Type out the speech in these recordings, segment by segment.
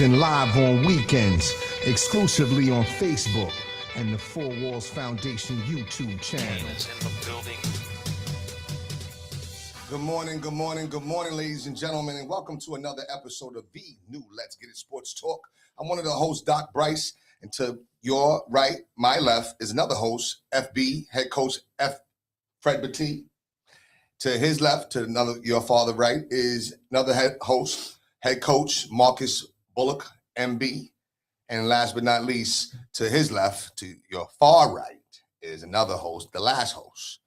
And live on weekends, exclusively on Facebook and the Four Walls Foundation YouTube channel. Good morning, ladies and gentlemen, and welcome to another episode of the new Let's Get It Sports Talk. I'm one of the hosts, Doc Bryce, and to your right, my left, is another host, FB, head coach Fred Battie. To his left, to your farther right, is another head coach Marcus Bullock, MB. And last but not least, to his left, to your far right, is another host, the last host,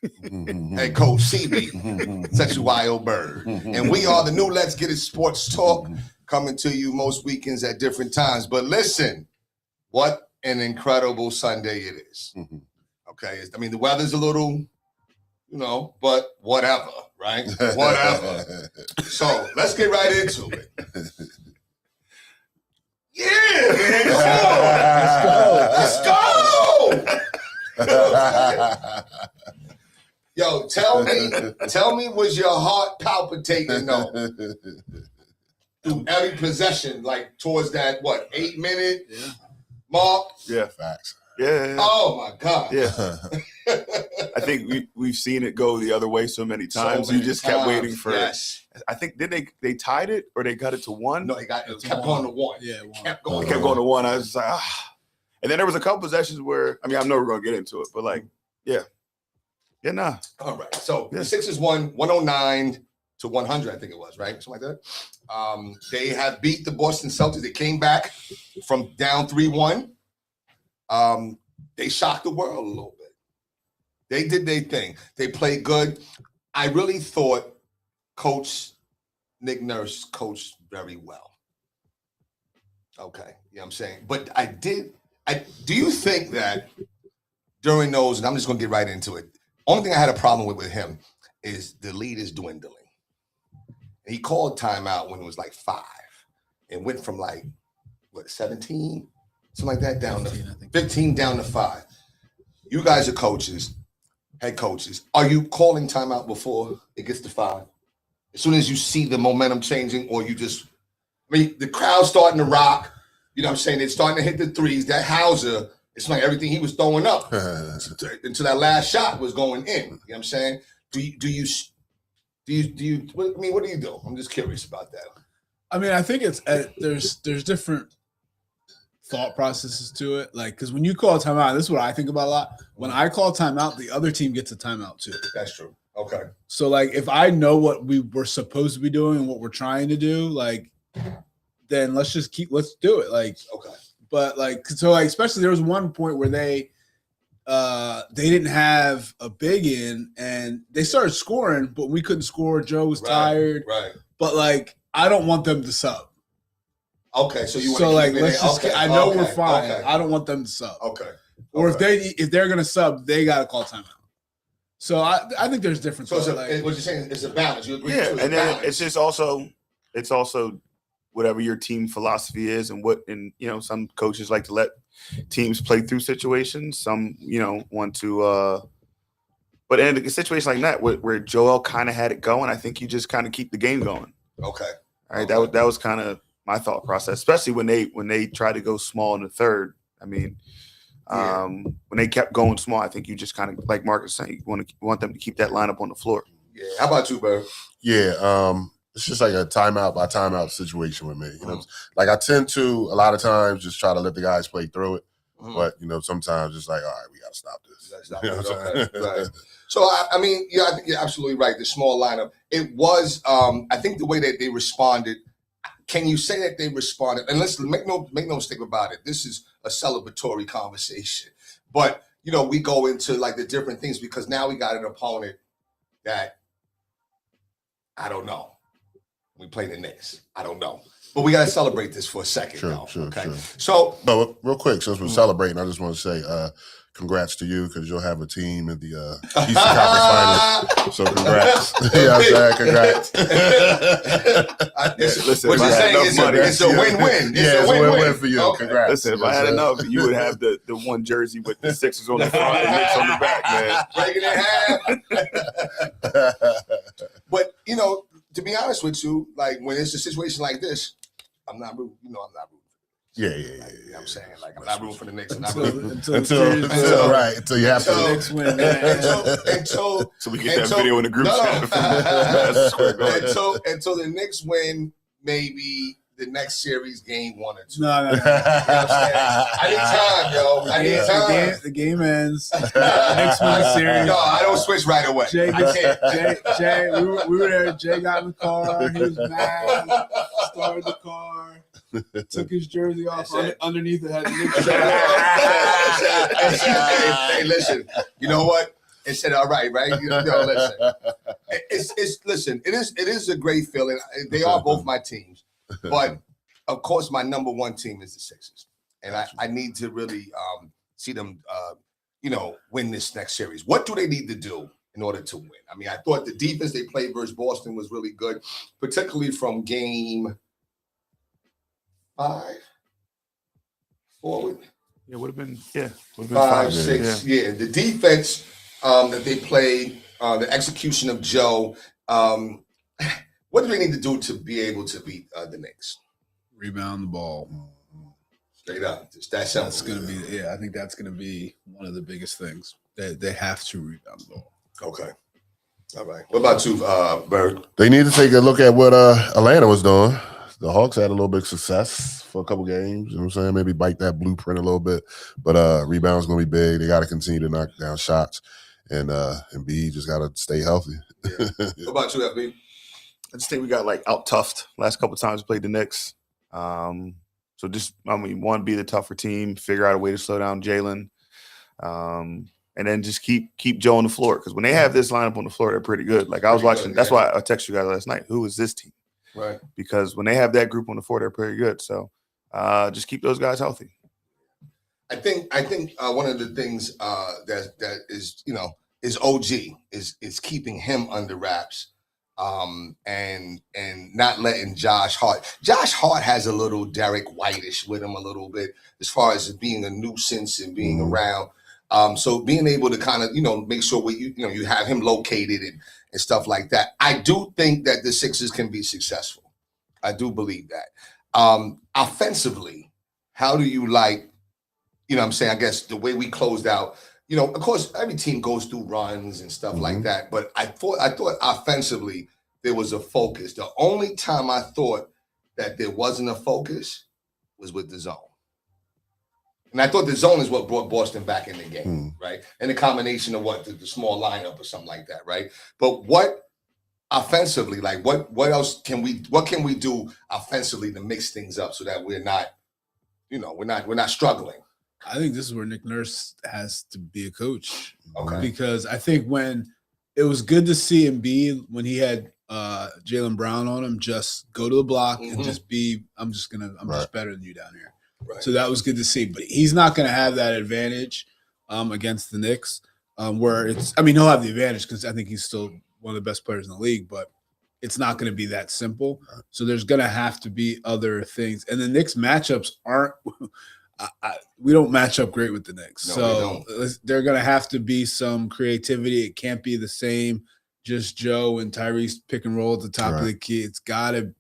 head coach CB, such a wild bird. And we are the new Let's Get It Sports Talk, coming to you most weekends at different times. But listen, what an incredible Sunday it is. Okay, I mean, the weather's a little, but whatever, right? Whatever. So let's get right into it. Yeah, man, let's go. Yo, tell me, was your heart palpitating though? Through every possession, like towards that 8-minute mark? Yeah, facts. Yeah. Oh my God. Yeah. I think we've seen it go the other way so many times. You just kept waiting for it. I think they tied it or they got it to 1? No, it kept going to 1. Yeah, it 1. kept going to 1. I was just like, And then there was a couple possessions where, I know we're gonna get into it, but All right. So the Sixers won 109 to 100, I think it was, right? Something like that. They have beat the Boston Celtics. They came back from down 3-1. They shocked the world a little bit. They did their thing. They played good. I really thought Coach Nick Nurse coached very well. Okay, you know what I'm saying? But do you think that during those, and I'm just going to get right into it, only thing I had a problem with him is the lead is dwindling. He called timeout when it was 5 and went from 17, something like that, down 15, to 15 down to 5. You guys are coaches, head coaches. Are you calling timeout before it gets to 5? As soon as you see the momentum changing, or you just, the crowd's starting to rock, you know what I'm saying? It's starting to hit the threes. That Hauser, it's like everything he was throwing up until that last shot was going in. You know what I'm saying? What do you do? I'm just curious about that. I think it's there's different thought processes to it. Because when you call a timeout, this is what I think about a lot. When I call timeout, the other team gets a timeout too. That's true. Okay. So if I know what we were supposed to be doing and what we're trying to do, then let's do it. Okay. But especially there was one point where they didn't have a big in and they started scoring, but we couldn't score. Joe was tired. Right. But I don't want them to sub. Okay, so you want to let's just. Okay, I know we're fine. Okay. I don't want them to sub. Okay. Or if they're gonna sub, they gotta call timeout. So I think there's different. So what you're saying is a balance. You agree? Yeah, and then it's just also whatever your team philosophy is, and some coaches like to let teams play through situations. Some want to. But in a situation like that, where Joel kind of had it going, I think you just kind of keep the game going. Okay. All right. Okay. That was kind of my thought process, especially when they try to go small in the third. When they kept going small, I think you just kind of, like Marcus saying, you want them to keep that lineup on the floor. Yeah. How about you, bro? Yeah. It's just like a timeout by timeout situation with me. I tend to a lot of times just try to let the guys play through it. But sometimes it's all right, we gotta stop this. Right. So I think you're absolutely right. The small lineup. It was I think the way that they responded. Can you say that they responded? And let's make no mistake about it. This is a celebratory conversation. But we go into the different things because now we got an opponent that I don't know. We play the Knicks. I don't know. But we got to celebrate this for a second. Sure. So, but real quick, since we're celebrating, I just want to say congrats to you because you'll have a team in the Eastern Conference Finals. So congrats. Congrats. Listen, what you're saying is it's a win-win. It's a win-win for you. Okay. Congrats. Listen, if I had enough, you would have the one jersey with the Sixers on the front and the Knicks on the back, man. Breaking it half. But, to be honest with you, when it's a situation like this, I'm not rooting. I'm not rooting. Yeah. You know what I'm saying? Like, I'm not rooting for the Knicks. I'm not Until, rooting. until, Until you have until- to. Knicks win. Until So we get that Until- video in the group chat from Madison Square Garden. until the Knicks win, maybe the next series, game 1 or 2. No. You know what I'm saying? I need time, yo. I need time. The game ends. Knicks win the series. No, I don't switch right away. Jay, I can't. Jay, we were there. Jay got in the car. He was mad. Started the car. Took his jersey off. That's it. Underneath it had the Knicks. Hey, listen. You know what? It said, all right. Listen. Listen. It is a great feeling. They are both my teams, but of course, my number one team is the Sixers, and I need to really see them, win this next series. What do they need to do in order to win? I mean, I thought the defense they played versus Boston was really good, particularly from game 5 forward. Yeah, would have been 5, 5, 6. Yeah. The defense that they played, the execution of Joe. What do they need to do to be able to beat the Knicks? Rebound the ball. Straight up, just that simple. That's gonna be. I think that's gonna be one of the biggest things. They have to rebound the ball. Okay. All right. What about you, Bird? They need to take a look at what Atlanta was doing. The Hawks had a little bit of success for a couple games. You know what I'm saying? Maybe bite that blueprint a little bit. But rebounds going to be big. They got to continue to knock down shots. And Embiid just got to stay healthy. Yeah. What about you, FB? I just think we got out toughed last couple of times we played the Knicks. So just, one, be the tougher team, figure out a way to slow down Jalen, and then just keep Joe on the floor. Because when they have this lineup on the floor, they're pretty good. Like I was watching, that's why I texted you guys last night. Who is this team? Right. Because when they have that group on the floor, they're pretty good. So just keep those guys healthy. I think one of the things that is OG is keeping him under wraps, and not letting Josh Hart. Josh Hart has a little Derek Whitish with him a little bit as far as being a nuisance and being around. So being able to kind of make sure you have him located and stuff like that. I do think that the Sixers can be successful. I do believe that. Offensively, how do you like? I guess the way we closed out, of course, every team goes through runs and stuff like that. But I thought offensively there was a focus. The only time I thought that there wasn't a focus was with the zone. And I thought the zone is what brought Boston back in the game, right? And the combination of the small lineup or something like that, right? But what offensively, what else can we do offensively to mix things up so that we're not, we're not struggling? I think this is where Nick Nurse has to be a coach. Okay. Because I think when it was good to see Embiid when he had Jaylen Brown on him, just go to the block and just be, I'm just better than you down here. Right. So that was good to see. But he's not going to have that advantage against the Knicks where he'll have the advantage because I think he's still one of the best players in the league, but it's not going to be that simple. So there's going to have to be other things. And the Knicks matchups aren't we don't match up great with the Knicks. No, so they're going to have to be some creativity. It can't be the same, just Joe and Tyrese pick and roll at the top of the key.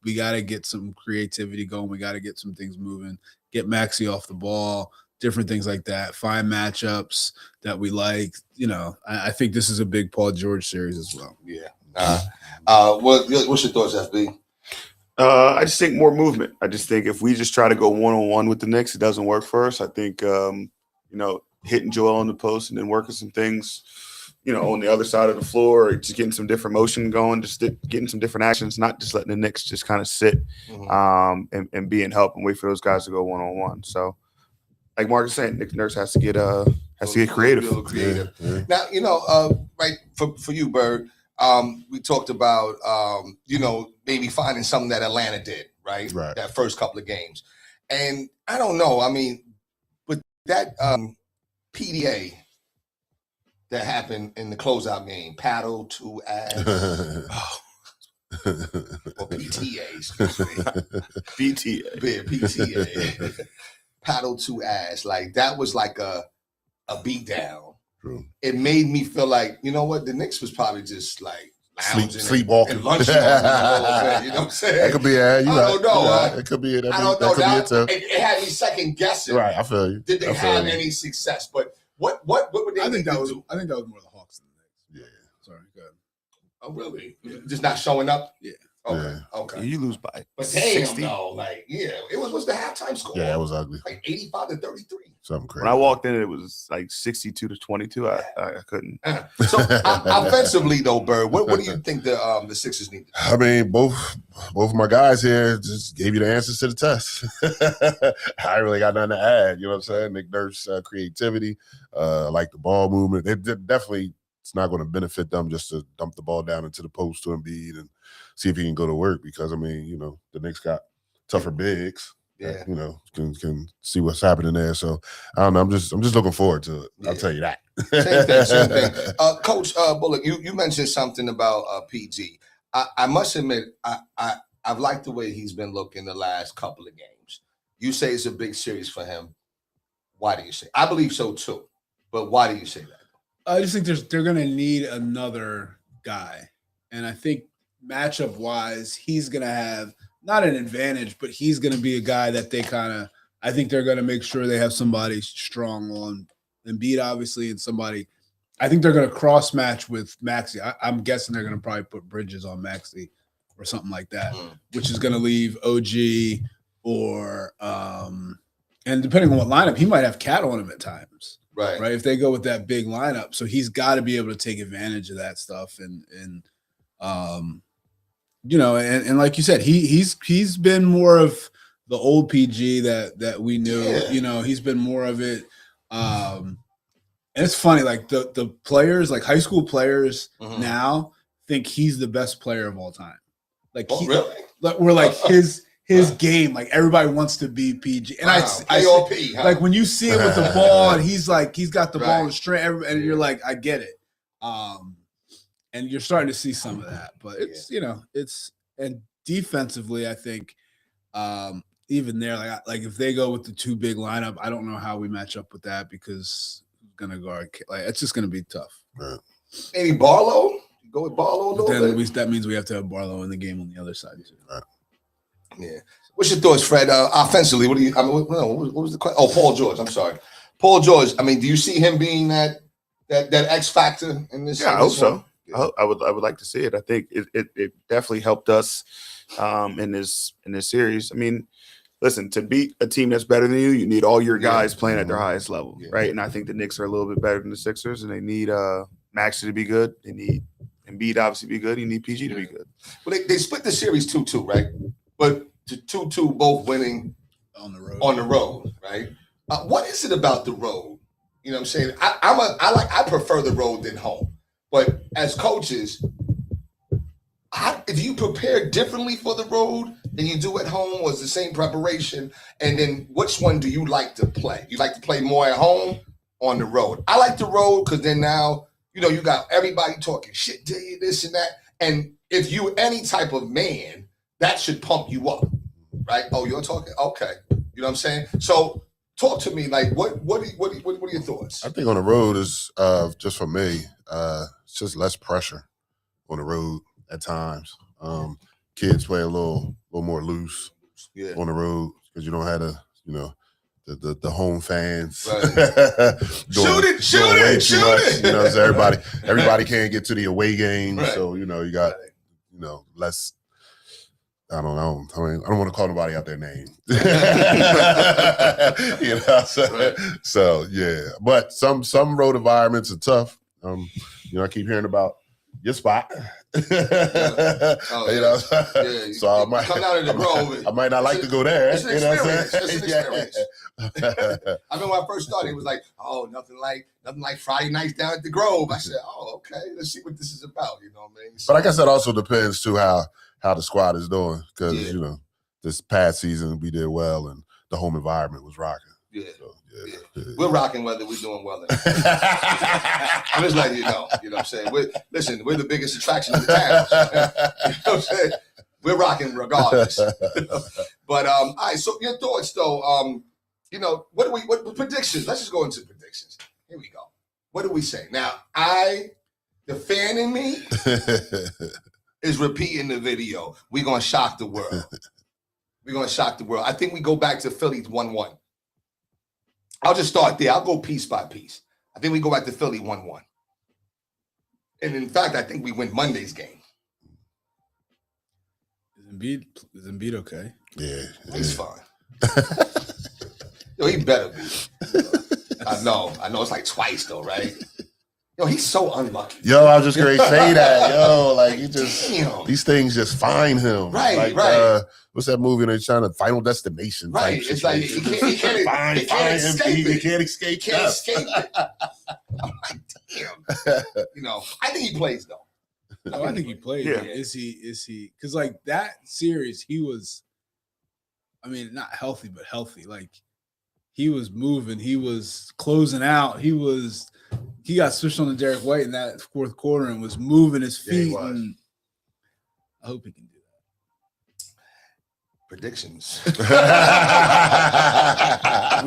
We got to get some creativity going. We got to get some things moving, get Maxey off the ball, different things like that, find matchups that we like. I think this is a big Paul George series as well. Yeah. What's your thoughts, FB? I just think more movement. I just think if we just try to go one-on-one with the Knicks, it doesn't work for us. I think, hitting Joel on the post and then working some things, on the other side of the floor, or just getting some different motion going, just getting some different actions, not just letting the Knicks just kind of sit and be in help and wait for those guys to go one-on-one. So, like Mark is saying, Nick Nurse has to get creative. A little creative. Yeah. Now, right, for you, Bird, we talked about, maybe finding something that Atlanta did, right? That first couple of games. And I don't know. I mean, with that PDA that happened in the closeout game, paddle to ass. Or PTA, excuse me. PTA. Paddle to ass. Like, that was like a beat down. True. It made me feel like, you know what? The Knicks was probably just like sleepwalking. and lunch money a little bit. You know what I'm saying? That could be I don't know. It could be it. I don't know. That could be it too. It had me second guessing. Right, I feel you. Did they I feel have you. any success? But what would they I think need that to was do? more the Hawks than the Knicks. Yeah. Sorry, go ahead. Oh, really? Yeah. Just not showing up? Yeah. Okay. Okay. You lose by But damn, 60. no, like, yeah, it was what's the halftime score? Yeah, that was ugly. Like 85-33. Something crazy. When I walked in, it was like 62-22. I couldn't. So offensively, though, Bird, what do you think the Sixers need? I mean, both of my guys here just gave you the answers to the test. I ain't really got nothing to add. You know what I'm saying? Nick Nurse creativity, like the ball movement. It definitely, it's not going to benefit them just to dump the ball down into the post to Embiid and see if he can go to work, because I mean, you know, the Knicks got tougher bigs. Yeah. You know, can see what's happening there. So I don't know. I'm just looking forward to it. I'll tell you that. Same thing. Coach Bullock, you mentioned something about PG. I must admit, I've liked the way he's been looking the last couple of games. You say it's a big series for him. Why do you say? I believe so too. But why do you say that? I just think they're going to need another guy, and I think matchup wise, he's going to have not an advantage, but he's going to be a guy that they I think they're going to make sure they have somebody strong on Embiid, obviously, and somebody. I think they're going to cross match with Maxey. I'm guessing they're going to probably put Bridges on Maxey or something like that, which is going to leave OG or and depending on what lineup, he might have Cat on him at times. Right. If they go with that big lineup. So he's got to be able to take advantage of that stuff. And you know, and like you said, he's been more of the old PG that we knew. Yeah. You know, he's been more of it. And it's funny, like the players, like high school players now think he's the best player of all time. Like really? We're like his game, like everybody wants to be PG. And I AOP, huh? like when you see it with the ball, and he's got the ball in the strength, and you're like, I get it. And you're starting to see some of that, but it's you know, and defensively, I think even there, like if they go with the two big lineup, I don't know how we match up with that, because who's gonna guard? Like it's just gonna be tough. Right. Maybe Barlow. Go with Barlow a little bit. That means we have to have Barlow in the game on the other side too. Right. Yeah. What's your thoughts, Fred? Offensively, what do you? I mean, what was the question? Oh, Paul George. I'm sorry, Paul George. I mean, do you see him being that X factor in this? Yeah, in I hope this so. one? I would like to see it. I think it definitely helped us in this series. I mean, listen, to beat a team that's better than you, you need all your guys playing at their highest level, right? And I think the Knicks are a little bit better than the Sixers, and they need Maxey to be good. They need Embiid obviously to be good. You need PG to be good. Well, they split the series 2-2, right? But the 2-2 both winning On the road. on the road, right? What is it about the road? You know what I'm saying? I prefer the road than home. But as coaches, do you prepare differently for the road than you do at home, or is the same preparation? And then which one do you like to play? You like to play more at home or on the road? I like the road because then now, you know, you got everybody talking shit to you, this and that. And if you any type of man, that should pump you up, right? Oh, you're talking? Okay. You know what I'm saying? So talk to me, like, what are your thoughts? I think on the road is just for me, it's just less pressure on the road at times. Kids play a little more loose on the road because you don't have the home fans. Right. Shoot it. You know, so everybody can't get to the away games, Right. so you know you got less. I don't know. I mean, I don't want to call nobody out their name. You know, so yeah. But some road environments are tough. You know, I keep hearing about your spot. You know, so I might come out of the Grove. I might not like to go there. It's an you know what I'm experience. saying? It's an experience. I remember when I first started, it was like, oh, nothing like Friday nights down at the Grove. I said, oh, okay, let's see what this is about. You know what I mean? So, But I guess that also depends too how the squad is doing, because you know, this past season we did well and the home environment was rocking. yeah. So, We're rocking whether we're doing well or not. I'm just letting you know. You know what I'm saying? We're the biggest attraction in the town. You know what I'm saying? We're rocking regardless. But all right, so your thoughts though, you know, what predictions? Let's just go into predictions. Here we go. What do we say? Now, The fan in me is repeating the video. We're gonna shock the world. We're gonna shock the world. I think we go back to Philly 1-1. I'll just start there. I'll go piece by piece. I think we go back to Philly 1-1. And in fact, I think we win Monday's game. Is Embiid okay? Yeah. He's fine. Yo, he better be. I know it's like twice though, right? Yo, he's so unlucky. Yo, I was just going to say that. Yo, like he just Damn. these things just find him. Right, like, right. What's that movie? They're trying to Final Destination. Right. Type It's like situation. he can't escape He it. can't escape. He can't that. escape it. I'm like, damn. You know, I think he plays though. Oh, I think he played. Yeah. Is he? Because like that series, he was. I mean, not healthy, but healthy. Like he was moving. He was closing out. He got switched on to Derek White in that fourth quarter and was moving his Yeah, he feet. was. And I hope he can do that. Predictions. We're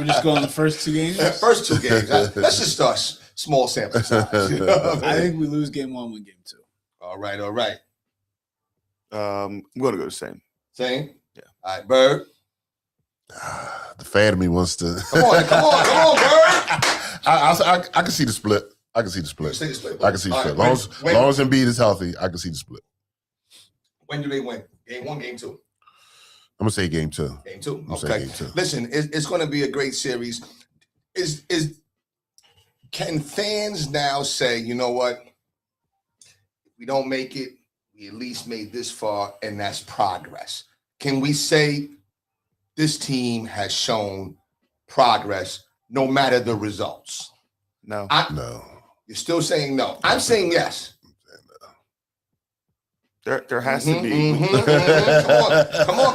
just going the first 2 games. First 2 games. Let's just start small sample size. You know what I I mean? think we lose game 1, win game 2. All right. I'm going to go the same. Same? Yeah. All right, Bird. The fan of me wants to. Come on, Bird. I can see the split. I can see the split. Say the split. I can see the All split. right, Long as Embiid is healthy, I can see the split. when do they win? Game 1, game 2? I'm gonna say game 2. Game 2. I'm saying Okay. game 2. Listen, it's going to be a great series. Can fans now say, you know what? If we don't make it, we at least made this far, and that's progress. Can we say this team has shown progress no matter the results? No. No. You're still saying no. I'm saying yes. There has to be. Come on,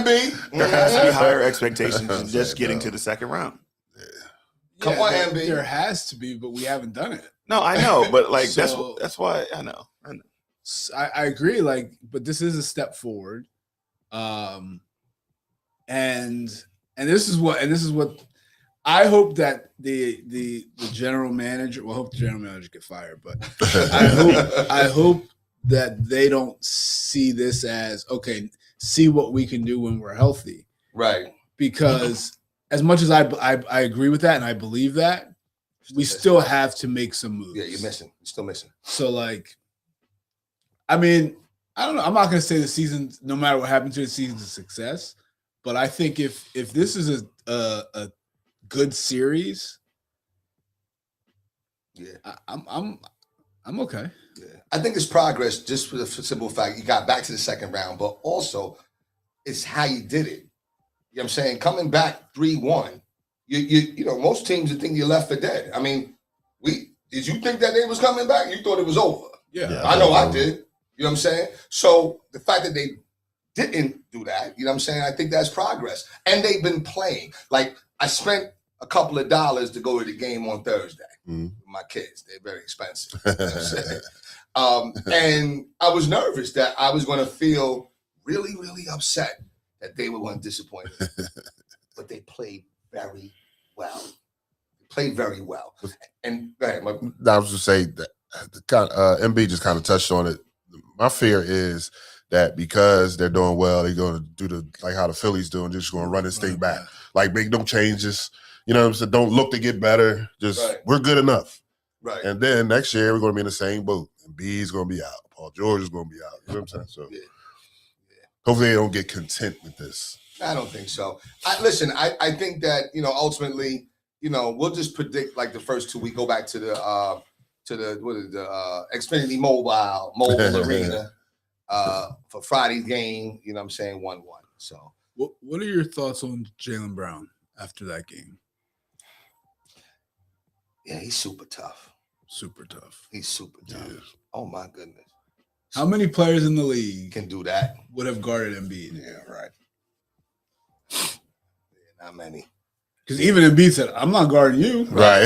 MB. There has to be higher expectations than just getting to the second round. Come on, there, MB. There has to be, but we haven't done it. No, I know, but like So- that's why I know. I agree. Like, but this is a step forward, and this is what I hope that the general manager. Well, I hope the general manager get fired, but I hope that they don't see this as okay. See what we can do when we're healthy, Right. because as much as I agree with that and I believe that, we still have to make some moves. Yeah, you're missing. You're still missing. So, like, I mean, I don't know. I'm not going to say the season, no matter what happens to the season's a success, but I think if this is a good series, Yeah. I'm okay. Yeah. I think it's progress just for the simple fact you got back to the second round, but also it's how you did it. You know what I'm saying? Coming back 3-1, you know, most teams would think you left for dead. I mean, did you think that they was coming back? You thought it was over. Yeah. I know I did. You know what I'm saying? So the fact that they didn't do that, you know what I'm saying? I think that's progress. And they've been playing. Like, I spent a couple of dollars to go to the game on Thursday. Mhm. With my kids, they're very expensive. You know what I'm saying? And I was nervous that I was going to feel really, really upset that they were going to disappoint me. But they played very well. They played very well. And go ahead, I was just saying that MB just kind of touched on it. My fear is that because they're doing well, they're going to do like how the Phillies do and just going to run this thing back. Like, make no changes. You know what I'm saying? Don't look to get better. Just Right. we're good enough. right. And then next year we're going to be in the same boat. And B's going to be out. Paul George is going to be out. You know what I'm saying? So Yeah. hopefully they don't get content with this. I don't think so. I think that, you know, ultimately, you know, we'll just predict like the first 2 weeks, go back to the Xfinity Mobile Arena for Friday's game, you know what I'm saying, 1-1. So What are your thoughts on Jaylen Brown after that game? yeah, he's super tough. Super tough. He's super tough. Oh my goodness. How many players in the league He can do that? would have guarded Embiid? Yeah, right. Yeah, not many. Because even Embiid said, "I'm not guarding you." Right.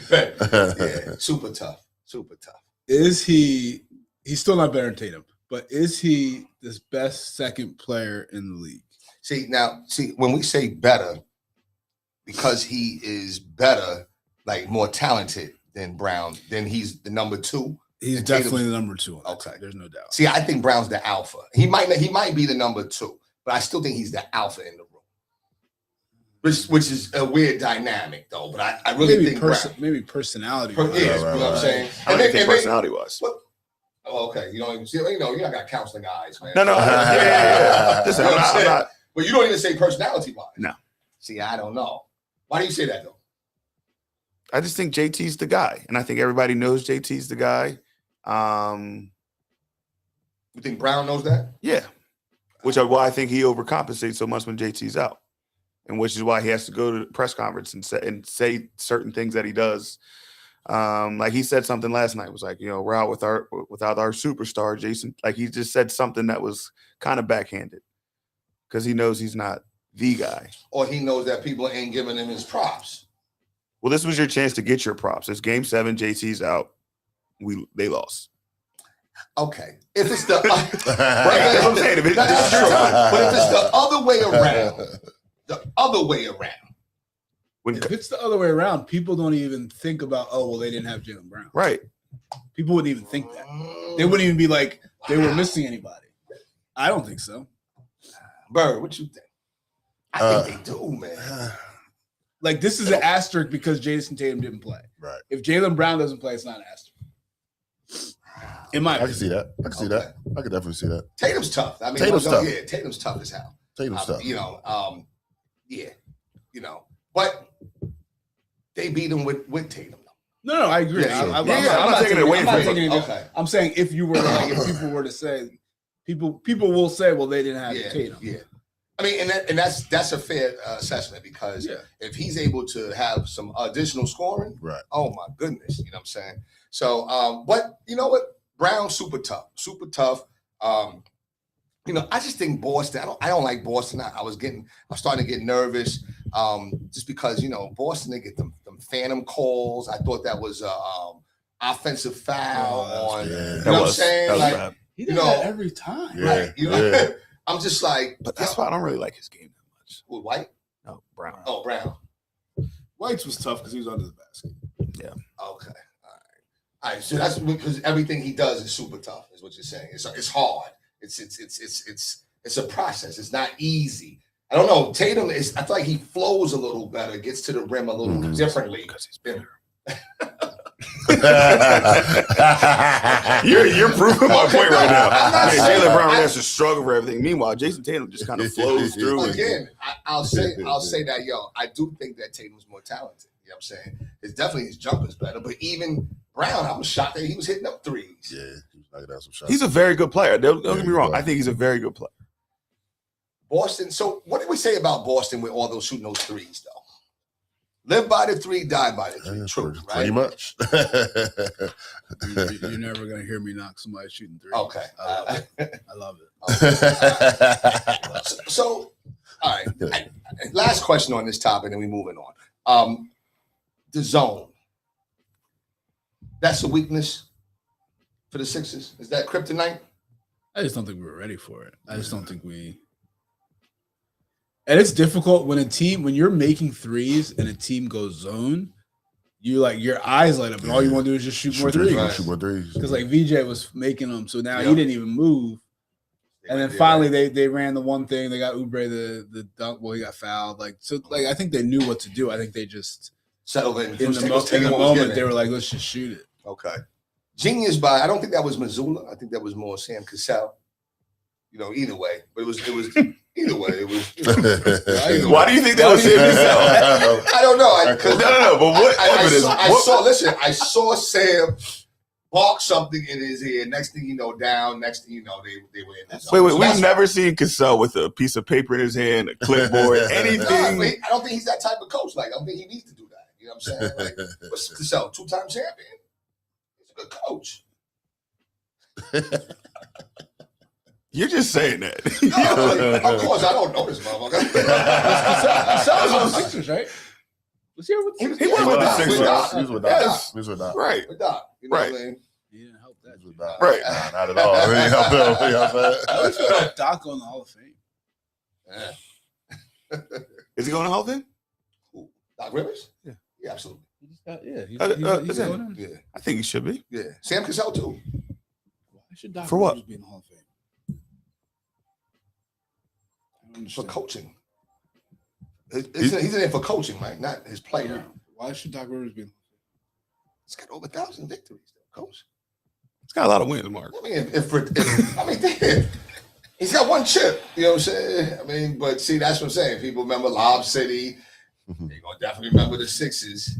Yeah, super tough. Super tough. Is he? He's still not better than Tatum, but is he the best second player in the league? See, when we say better, because he is better, like more talented, than Brown, then he's the number 2. He's And definitely Tatum's- the number 2. On that Okay. team. There's no doubt. See, I think Brown's the alpha. He might be the number 2, but I still think he's the alpha in the room. Which is a weird dynamic though. But I really maybe think Brown. maybe personality. Yeah, Right, you know what I'm saying? I don't And think then- personality was. Oh, okay. You don't even see. You know, you're not got counseling eyes, man. No. Yeah. Listen, You know what I'm I'm saying? not. But you don't even say personality wise. No. See, I don't know. Why do you say that though? I just think JT's the guy, and I think everybody knows JT's the guy. You think Brown knows that? Yeah, which is why I think he overcompensates so much when JT's out, and which is why he has to go to the press conference and say certain things that he does. Like he said something last night, was like, you know, we're out without our superstar Jason. Like he just said something that was kind of backhanded because he knows he's not the guy. Or he knows that people ain't giving him his props. Well, this was your chance to get your props. It's Game 7. JT's out. They lost. Okay. If it's the Right, that's what I'm saying. If it- that's this is true. true. But if it's the other way around, When, If it's the other way around, people don't even think about, oh, well, they didn't have Jaylen Brown. right. People wouldn't even think that. They wouldn't even be like they were missing anybody. I don't think so. Bird, what you think? I think they do, man. Like this is an asterisk because Jason Tatum didn't play. Right. If Jaylen Brown doesn't play, it's not an asterisk. In my I can opinion. see that. I can see that. I can definitely see that. Tatum's tough. I mean, Tatum's tough. Yeah, Tatum's tough as hell. Tatum's tough. You know, yeah, you know, but they beat him with Tatum. No, I agree. Yeah, I'm I'm not taking it away I'm not from taking you. it. Okay. I'm saying if you were to, like, if people were to say, people will say, well, they didn't have Yeah, Tatum. yeah. I mean, and that's a fair assessment because Yeah. if he's able to have some additional scoring, Right. oh my goodness, you know what I'm saying? So, but you know what? Brown's super tough. You know, I just think Boston. I don't like Boston. I'm starting to get nervous, just because you know Boston, they get them phantom calls. I thought that was offensive foul on. Yeah. You know That what I'm was saying? Like, bad. He You does know, that every time. Yeah. right? You know, yeah. I'm just like, But that's why I don't really like his game that much. With White. No, Brown. Oh, Brown. White's was tough because he was under the basket. Okay. All right. So that's because everything he does is super tough, is what you're saying. It's hard. It's a process. It's not easy. I don't know. Tatum is. I feel like he flows a little better, gets to the rim a little Mhm. differently. Because he's than- You're proving my Okay, point right no, now. I'm not Yeah, saying- Jaylen Brown I- has to struggle for everything. Meanwhile, Jason Tatum just kind of flows through it. Again, I'll say that, yo, I do think that Tatum's more talented. You know what I'm saying? It's definitely his jumper's better, but even Brown, I was shocked that he was hitting up threes. Yeah, he was knocking down some shots. He's a very good player. Don't get me Very wrong. good. I think he's a very good player. Boston. So what did we say about Boston with all those shooting those threes, though? Live by the three, die by the three. Yeah, True, pretty right? much. You're never gonna hear me knock somebody shooting three. Okay. I love it. So, all right. Last question on this topic, and we moving on. The zone. That's a weakness for the Sixers. Is that kryptonite? I just don't think we were ready for it. I just don't think we. And it's difficult when you're making threes and a team goes zone, you like your eyes light up and all you want to do is just shoot more threes. Right. Shoot more threes. Because like VJ was making them, so now Yeah. he didn't even move. And then Yeah. finally they ran the one thing. They got Oubre the dunk. Well, he got fouled. Like so, like I think they knew what to do. I think they just settled in. in the Take moment what was given. they were like, let's just shoot it. Okay. Genius by, I don't think that was Missoula. I think that was more Sam Cassell. You know, either way. But it was either way. It was. Either Why way. do you think that was him? I don't know. No. But what evidence? I saw Sam bark something in his ear. Next thing you know, down. Next thing you know, they were in the zone. Wait. So We've that's- never seen Cassell with a piece of paper in his hand, a clipboard, No, anything. I don't think he's that type of coach. Like, I don't think he needs to do that. You know what I'm saying? Like, what's Cassell, 2-time champion? He's a good coach. You're just saying that. No, like, of course, I don't know this motherfucker. Cassell was with the Sixers, right? Was he ever with the Sixers? He was with the Doc, Sixers. with Doc. He was with Yes. Doc. He was with Doc. Right. With Doc, you know Right. what I mean? He didn't help that. He was with Doc. Right. Nah, not at all. He didn't help him. He helped that. I always feel like Doc on the Hall of Fame. Yeah. Is he going to Hall of Fame? Doc Rivers? Yeah. Yeah, absolutely. He just He's is it? going in. Yeah, I think he should be. yeah. Sam Cassell too. Why should Doc For what? Rivers be in the Hall of Fame? I don't For understand. coaching. He's in there for coaching, right? Not his player. Yeah. Why should Doc Rivers be in the Hall He's got over 1,000 victories, coach. He's got a lot of wins, Mark. I mean, damn, he's got one chip. You know what I'm saying? I mean, but see, that's what I'm saying. People remember Lob City. They're gonna definitely remember the Sixes.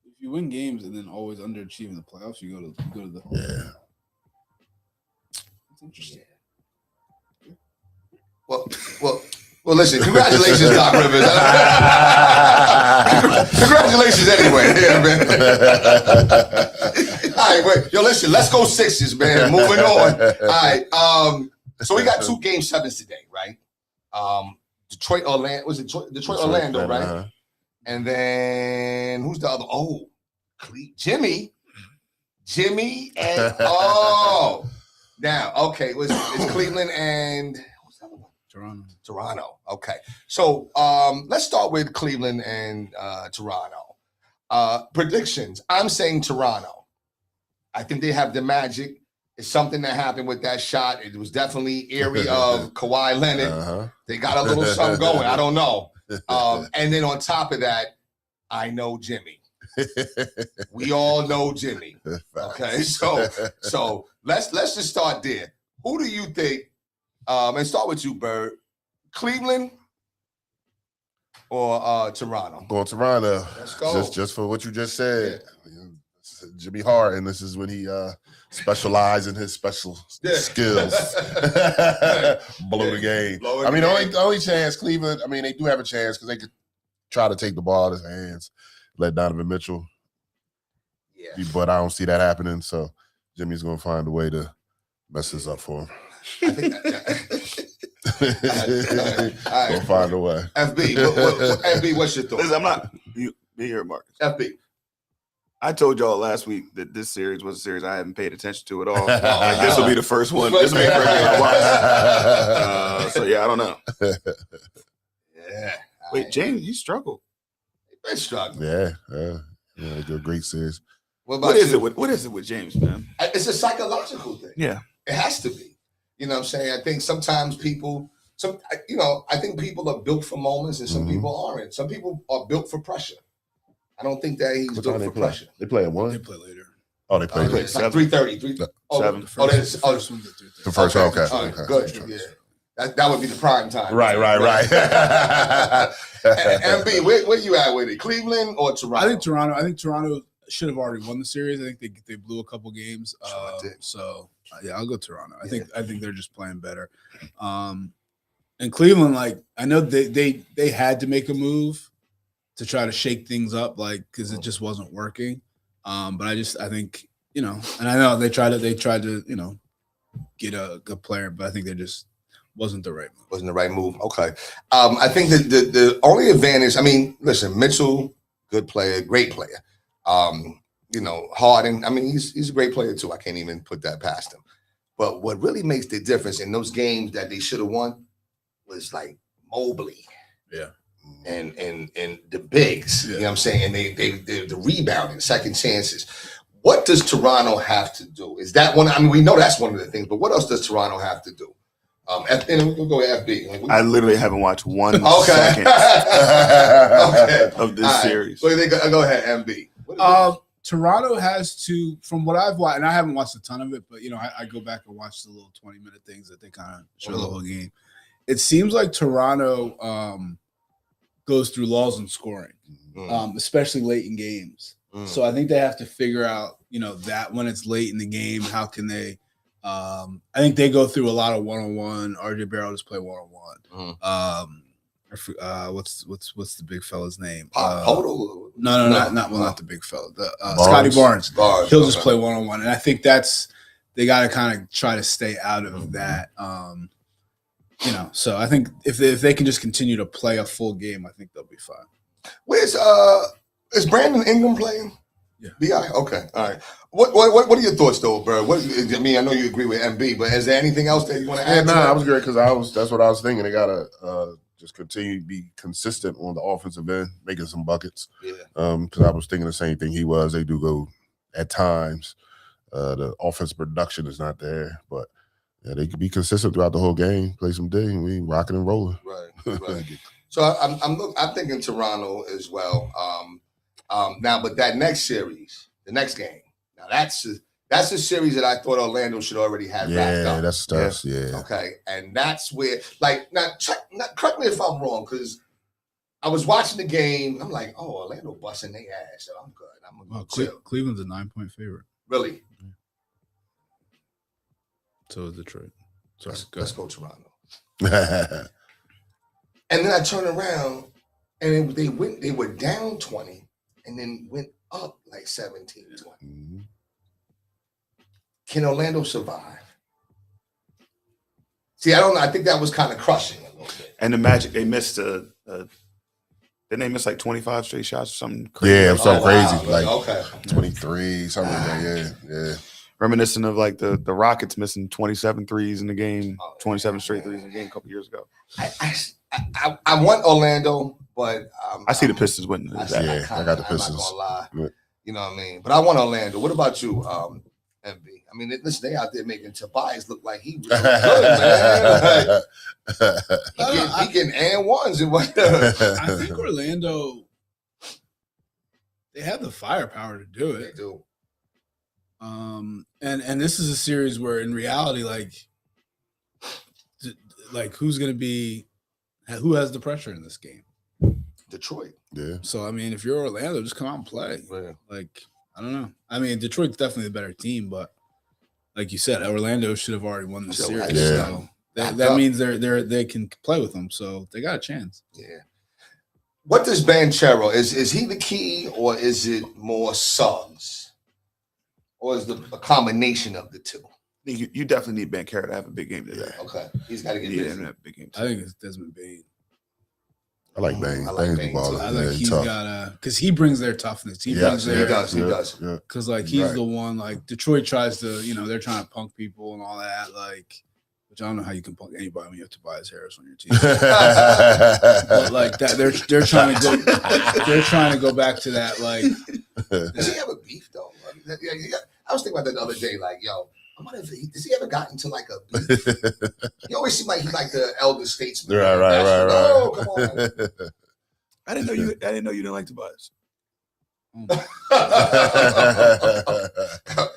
If you win games and then always underachieve in the playoffs, you go to the Hall. Yeah. That's interesting. Well, listen, congratulations, Doc Rivers. Congratulations anyway. Yeah, man. All right, wait. Yo, listen, let's go Sixers, man. Moving on. All right. So we got 2 game 7s today, right? Detroit, Orlando. Was it Detroit, Orlando, right? Uh-huh. And then who's the other? Oh, Jimmy, and now okay, it's Cleveland and what's the other one? Toronto. Okay, so let's start with Cleveland and Toronto. Predictions. I'm saying Toronto. I think they have the magic. It's something that happened with that shot. It was definitely eerie of Kawhi Leonard. Uh-huh. They got a little something going. I don't know. And then on top of that, I know Jimmy. We all know Jimmy. Okay, so let's just start there. Who do you think? And start with you, Bird. Cleveland or Toronto? Going Toronto. Let's go. Just for what you just said. Jimmy Hart, and this is when he specialized in his special skills. Blow the game. Blow I mean, the the game. only chance Cleveland, I mean, they do have a chance because they could try to take the ball out of his hands, let Donovan Mitchell. Yeah. But I don't see that happening. So Jimmy's going to find a way to mess this up for him. I think all He'll right. find a way. FB, FB, what's your thought? Listen, I'm not. Be here, Marcus. FB. I told y'all last week that this series was a series I haven't paid attention to at all. Like, this will be the first one. This will be the first one I watch. So yeah, I don't know. Yeah. Wait, James, you struggled. Been struggling. Yeah, a great series. What is it with James, man? It's a psychological thing. Yeah. It has to be. You know what I'm saying? I think sometimes people, I think people are built for moments and some Mhm. people aren't. Some people are built for pressure. I don't think that he's What built time for they play? pressure. They play at They 1? play later. Oh, they play Okay, late. it's like 3:30. Seven. Oh, that's The first one's at 3:30. The first one, okay. All right, Okay. good. Yeah. That would be the prime time. Right. MB, where you at with it? Cleveland or Toronto? I think Toronto should have already won the series. I think they blew a couple games. Sure did. So yeah, I'll go Toronto. I think they're just playing better. And Cleveland, like I know they had to make a move to try to shake things up, like because it just wasn't working. But I think and I know they tried to get a good player, but I think they just wasn't the right move. Wasn't the right move. Okay. I think that the only advantage, I mean, listen, Mitchell, good player, great player. Harden, I mean, he's a great player too. I can't even put that past him. But what really makes the difference in those games that they should have won was like Mobley. Yeah. And the bigs, you know what I'm saying? And they the rebounding, second chances. What does Toronto have to do? Is that one? I mean, we know that's one of the things, but what else does Toronto have to do? And we'll go FB. Like, I literally haven't watched one okay. second Okay. of this All right. series. So go ahead, MB. What Toronto has to, from what I've watched, and I haven't watched a ton of it, but I go back and watch the little 20-minute things that they kind of show the whole game. It seems like Toronto goes through lulls in scoring, especially late in games. So I think they have to figure out, that when it's late in the game, how can they? I think they go through a lot of one-on-one. RJ Barrett just play one-on-one. What's the big fella's name? Poto? No, not the big fella. The Scotty Barnes. He'll just play one-on-one, and I think they got to kind of try to stay out of that. So I think if they can just continue to play a full game, I think they'll be fine. Where's is Brandon Ingram playing? Yeah. BI. Okay. All right. What are your thoughts though, bro? I know you agree with MB, but is there anything else that you want to add? I was great because that's what I was thinking. They got a Just continue to be consistent on the offensive end, making some buckets. Yeah. Because I was thinking the same thing he was. They do go at times. The offensive production is not there, but yeah, they could be consistent throughout the whole game. Play some D, and we rocking and rolling. Right. Right. So I'm thinking Toronto as well. Now, but that next series, the next game, now that's a series that I thought Orlando should already have wrapped Yeah, up. that's yeah. Okay, and that's where, like, now correct me if I'm wrong, because I was watching the game. I'm like, oh, Orlando busting their ass, so I'm good. I'm gonna chill. Cleveland's a 9-point favorite. Really? So is Detroit. Sorry, Let's go Toronto. And then I turned around, and they were down 20, and then went up like 17, 20. Mhm. Can Orlando survive? See, I don't know. I think that was kind of crushing a little bit. And the Magic, they missed didn't they miss like 25 straight shots or something crazy? Yeah, it was so crazy. Wow. Like Okay. 23, something like that. Yeah. Reminiscent of like the Rockets missing 27 threes in the game, Oh, 27 straight threes in the game a couple years ago. I want Orlando, but I see the Pistons winning. I That. I got the I'm Pistons. not gonna lie. Yeah. You know what I mean? But I want Orlando. What about you, MV? I mean, listen, they out there making Tobias look like he was good, man. Like, he getting and ones and whatever. I think Orlando, they have the firepower to do They it. do. And this is a series where in reality, like who has the pressure in this game? Detroit. Yeah. So I mean, if you're Orlando, just come out and play. Yeah. Like, I don't know. I mean, Detroit's definitely the better team, but like you said, Orlando should have already won the So, series. yeah. So that means they can play with them, so they got a chance. Yeah. What does Banchero, is he the key, or is it more Suggs? Or is it a combination of the two? You definitely need Banchero to have a big game today. Okay. He's got to get Yeah, busy. to have a big game. I think it's Desmond Bain. I like Bane. I like Bane's Bane, the baller. too. I Yeah, think he's tough. got because he brings their toughness. He brings he their does. He does. Yeah. because like he's Right. the one like Detroit tries to they're trying to punk people and all that which I don't know how you can punk anybody when you have Tobias Harris on your team. But like that they're trying to go back to that like Does he have a beef, though? I was thinking about that the other day, like, yo, I wonder if does he ever got into like a beef? He always seemed like he's like the elder statesman. Right. Oh, come on. I didn't know you didn't like Tobias.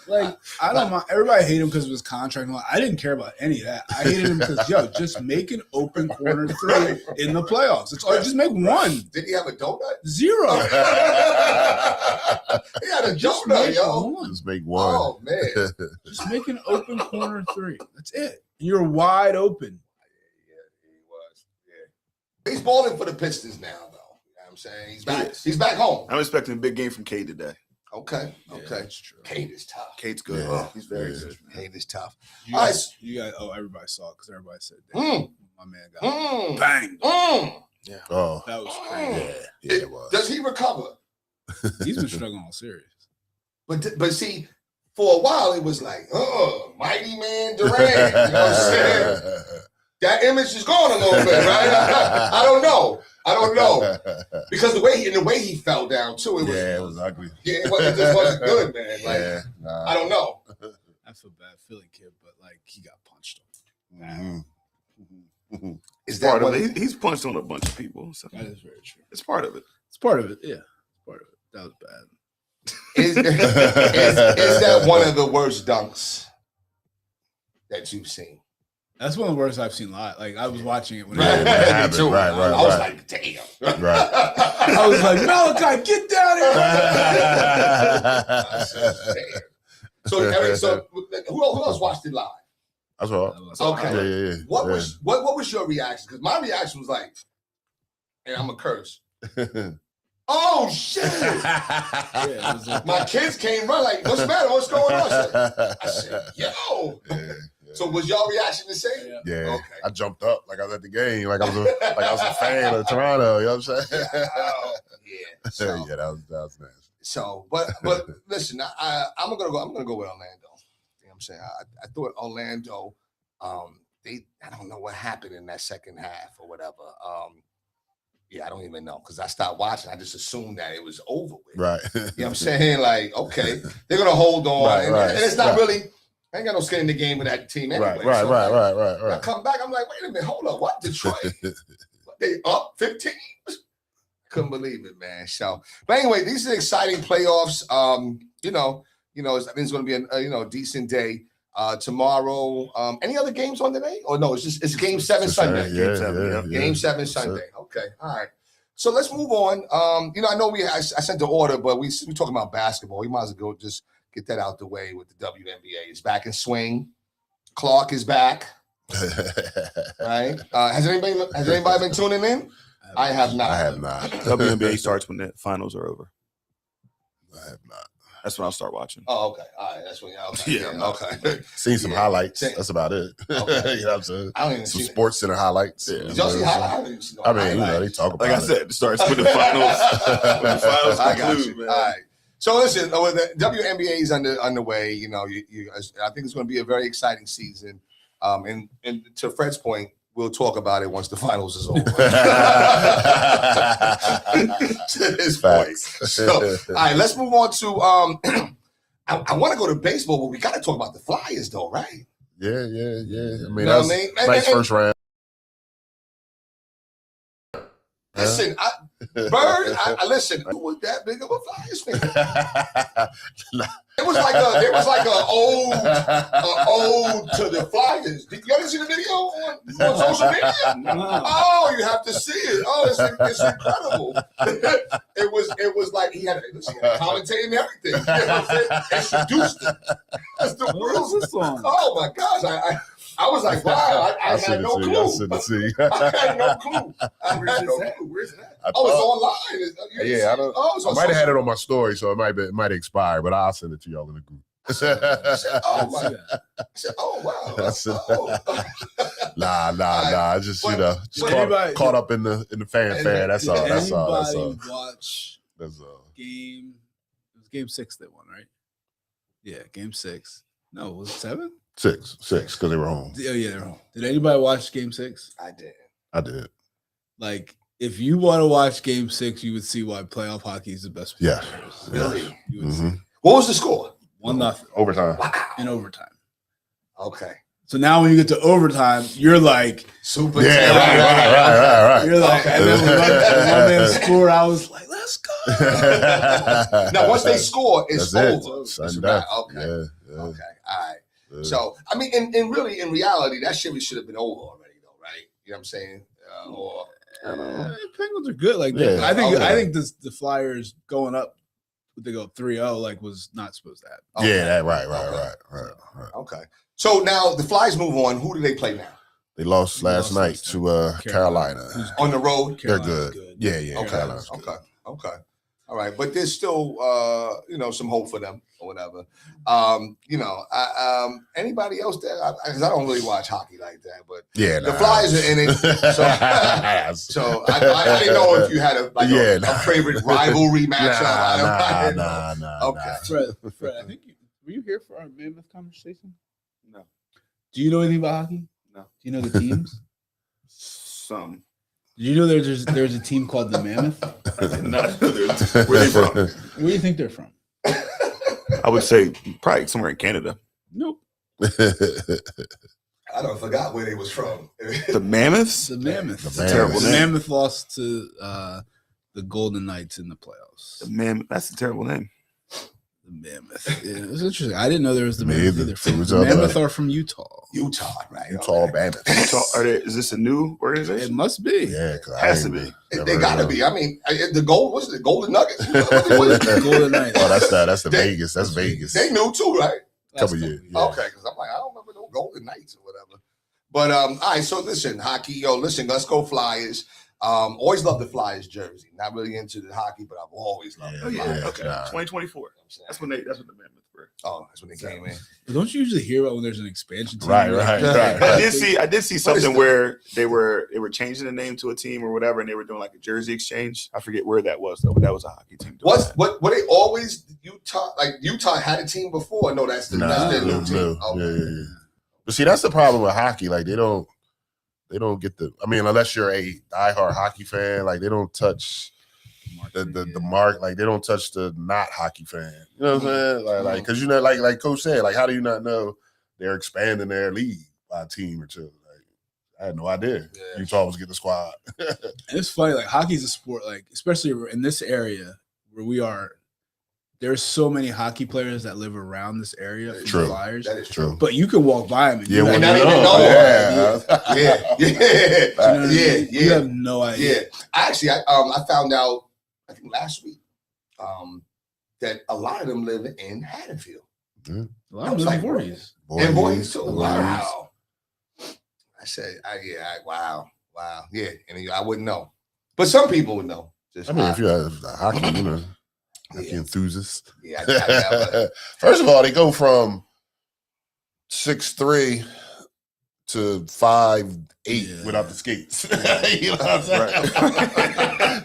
like I don't mind everybody hate him because of his contract. I didn't care about any of that. I hated him because just make an open corner three in the playoffs. It's all just make one. Did he have a donut? Zero. He had a Just donut, make yo. one. Just make one. Oh man. Just make an open corner three. That's it. You're wide open. Yeah, he was. Yeah. He's balling for the Pistons now, though. You know what I'm saying? He's back. is. He's back home. I'm expecting a big game from Cade today. Okay. Yeah, Okay. that's true. Kate is tough. Cade's good. Yeah. He's very Yeah. good. Kate is tough. You All guys, everybody saw it because everybody said, "Damn, Mm, my man got mm, banged." mm. Oh, That was crazy. yeah, it was. Does he recover? He's been struggling all series. But see, for a while it was like, oh, mighty man Durant. You know what I'm saying? That image is gone a little bit, right? I don't know. Because the way he fell down too, it was ugly. it just wasn't good, man. Like Yeah, nah. I don't know. I feel bad, Philly kid, but like he got punched. Mhm. Is Part that of what it. He's punched on a bunch of people. So That is very true. it's part of it. It's part of it. Yeah, it's part of it. That was bad. is that one of the worst dunks that you've seen? That's one of the worst I've seen live. Like I was watching it when Yeah, it that Me happened. too. Right, I was right. like, damn. Right. I was like, Malachi, get down here. So, Eric, who else watched it live? That's all. Okay. Yeah. What was your reaction? Because my reaction was like, and I'm a curse. Oh shit! Yeah, it was like, My kids came run like, what's the matter? What's going on? I said, yo. Yeah. So was y'all reaction the same? yeah. Yeah, Okay. I jumped up like I was at the game, like I was a fan of Toronto. You know what I'm saying? Yeah. So, yeah, that was nasty. so but listen, I'm gonna go with Orlando. You know what I'm saying? I thought Orlando I don't know what happened in that second half or whatever. Yeah, I don't even know because I stopped watching. I just assumed that it was over with. Right. You know what I'm saying? Like, okay, they're gonna hold on, Right, and, right, and it's not right. really. I ain't got no skin in the game with that team anyway. Right. So, like, I Right. come back, I'm like, wait a minute, hold up, what? Detroit? They up 15? Couldn't believe it, man. So, but anyway, these are exciting playoffs. I think it's going to be a decent day. Tomorrow, any other games on today? Or no, it's Game 7 Sunday. Yeah, Game 7 That's Sunday. it. Okay, all right. So let's move on. I know I sent the order, but we talking about basketball. We might as well go just get that out the way with the WNBA. It's back in swing. Clark is back. Right? Has anybody been tuning in? I have not. I have not. WNBA starts when the finals are over. I have not. That's when I'll start watching. Oh, okay. All right. That's when. Okay. Yeah, Yeah. Okay. Seen some Yeah. highlights. That's about it. Okay. You know what I'm saying? I don't even Some see Sports Center highlights. Yeah. Did y'all see highlights? I mean, they talk about Like I said, it starts when the finals. When the finals I got conclude, you. man. All right. So listen, the WNBA is underway. I think it's going to be a very exciting season. And to Fred's point, we'll talk about it once the finals is over. To his point. Facts. So, all right, let's move on to. I want to go to baseball, but we got to talk about the Flyers, though, right? Yeah. I mean, You know that what was I mean? nice And- first round. Listen, Bird. I listen. Who was that big of a Flyers fan? It was like a ode to the Flyers. Did you ever see the video on social media? Oh, you have to see it. Oh, it's incredible. It was like he had commentating and everything. You know what I'm saying? Introduced it. That's the What's world. this song? Oh my gosh! I was like, wow, I seen had it no too. clue. I seen it too. I had no clue. I had no clue. Where's that? Oh, it's online. Yeah, I don't. Oh, it's I on might have had social- it on my story, so it might expire, but I'll send it to y'all in the group. I said, oh my! I said, oh wow! That's it. Oh. Nah. I just But caught up in the fanfare. That's all. That's all. Anybody watch That's all. game? It was game 6 they won, right? Yeah, game 6. No, was it 7? 6 because they were home. Oh yeah, they're home. Did anybody watch game 6? I did. I did. Like, if you want to watch game 6, you would see why playoff hockey is the best. Yeah. Really? You would see. Mhm. What was the score? 1-0 Overtime. Wow. in overtime. Okay. So now when you get to overtime, you're like, Super. Yeah, Taylor. right. you're like, and then when my man scored, I was like, let's go. Now, once they score, it's That's it. over. Sudden It's a death. wrap. Okay. Yeah. Okay. All right. Yeah. So, I mean, and really, in reality, that shit should have been over already, though, right? You know what I'm saying? Penguins are good. Like, Yeah, I think okay. the Flyers going up, they go 3-0, like, was not supposed to happen. Okay. Yeah, that right. Okay. So now the Flyers move on. Who do they play now? They lost last night to Carolina. Who's On the road? They're Carolina's good. Yeah. Okay. Carolina's good. Okay. All right. But there's still, some hope for them or whatever. Anybody else there? Because I don't really watch hockey like that. But Yeah, the Flyers are in it. So I didn't know if you had a favorite rivalry matchup. Nah. Okay. Fred, I think were you here for our Mammoth conversation? No. Do you know anything about hockey? No. Do you know the teams? Some. Did you know there's a team called the Mammoth? I did not know where they from. Where do you think they're from? I would say probably somewhere in Canada. Nope. I don't forgot where they was from. The Mammoths? The Mammoth. The It's a terrible Mammoth. name. Mammoth lost to the Golden Knights in the playoffs. The Mammoth. That's a terrible name. The Mammoth. Yeah, it was interesting. I didn't know there was the Me Mammoth either. either. It was The up, Mammoth are from Utah. Utah, right? Tall Okay. Mammoth. Is this a new It organization? must be. Yeah, cause Has to I be. ain't They never gotta heard be. of I mean, the gold was the Golden Nuggets. What is it? Golden Knights. Oh, that's the They- Vegas. That's Vegas. They knew too, right? Couple years. Yeah. Okay, because I'm like, I don't remember no Golden Knights or whatever. But all right, so listen, hockey, let's go Flyers. Always love the Flyers jersey. Not really into the hockey, but I've always loved the Yeah, Flyers. Okay. nah. 2024. That's what the Mammoths were. Oh, that's when they came in. But don't you usually hear about when there's an expansion team? Right. I did see What is something the- where they were changing the name to a team or whatever, and they were doing like a jersey exchange. I forget where that was though, but that was a hockey team. doing that. What they always Utah had a team before? No, that's their new team. Yeah. But see, that's the problem with hockey. Like they don't get the. I mean, unless you're a diehard hockey fan, like they don't touch the mark. Like they don't touch the not hockey fan. You know what I'm saying? Like because like Coach said, like how do you not know they're expanding their league by a team or two? Like I had no idea. Yeah. Utah was getting the squad. And it's funny, like hockey's a sport, like especially in this area where we are. There's so many hockey players that live around this area. From True. The Flyers, That is true. but you can walk by them. And you when not you even know. know. Yeah. Yeah. you know what I mean? Yeah. You have no idea. Yeah. I found out, I think last week, that a lot of them live in Haddonfield. A lot I of was them like, Voorhees. And boys too. Voorhees. Wow. I said, wow. Yeah. And I wouldn't know. But some people would know. Just I mean, if you're a hockey, hockey enthusiast. Yeah, I First of all, they go from 6'3" to 5'8" without the skates. You know what I'm saying?